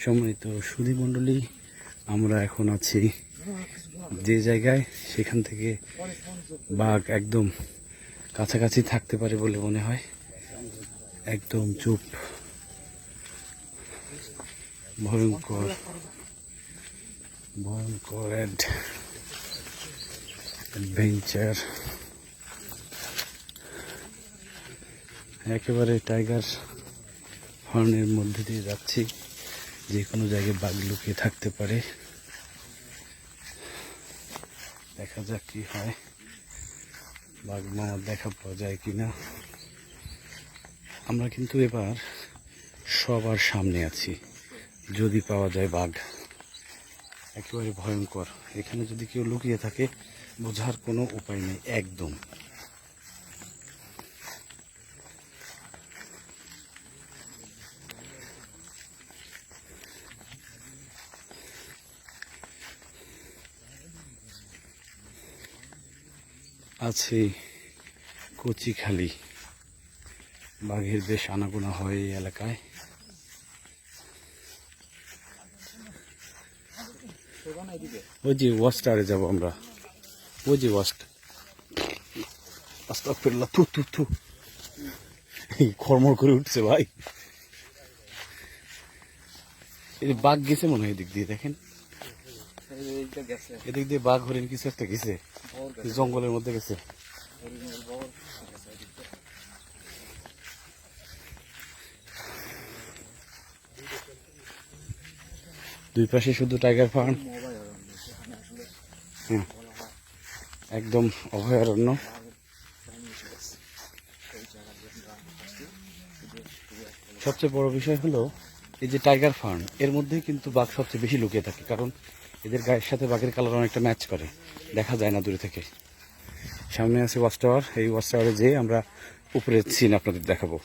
সম্মানিত সুধী মণ্ডলী, আমরা এখন আছি যে জায়গায়, সেখান থেকে বাঘ একদম কাছাকাছি থাকতে পারে বলে মনে হয়। একদম চুপ, ভয়ঙ্কর ভয়ঙ্কর অ্যাডভেঞ্চার। একেবারে টাইগার হর্নের মধ্যে দিয়ে যাচ্ছি। যে কোনো জায়গায় বাঘ লুকিয়ে থাকতে পারে। দেখা যাক কি হয়, বাঘ মামার দেখা পাওয়া যায় কিনা। আমরা কিন্তু এবার সবার সামনে আছি, যদি পাওয়া যায় বাঘ। একেবারে ভয়ঙ্কর। এখানে যদি কেউ লুকিয়ে থাকে, বোঝার কোনো উপায় নেই একদম। আছে কচিখালি, বাঘের বেশ আনাগোনা হয় এই এলাকায়। ওই যে ওয়াস্টারে যাব আমরা, ওই যে ওয়াস্ট। আস্তাগফিরুল্লাহ, থু থু থু, খরমর করে উঠছে ভাই। এই বাঘ গেছে মনে হয় এদিক দিয়ে, দেখেন এদিক দিয়ে বাঘ হরিণ কিছু একটা গেছে, জঙ্গলের মধ্যে গেছে। দুই পাশে শুধু টাইগার ফার্ম, একদম অভয়ারণ্য। সবচেয়ে বড় বিষয় হলো এই যে টাইগার ফার্ম, এর মধ্যেই কিন্তু বাঘ সবচেয়ে বেশি লুকিয়ে থাকে, কারণ এদের গায়ের সাথে বাঘের কালার অনেকটা ম্যাচ করে, দেখা যায় না দূরে থেকে। সামনে আছে ওয়াচ টাওয়ার, এই ওয়াচ টাওয়ারে যেয়ে আমরা উপরের সিন আপনাদের দেখাবো।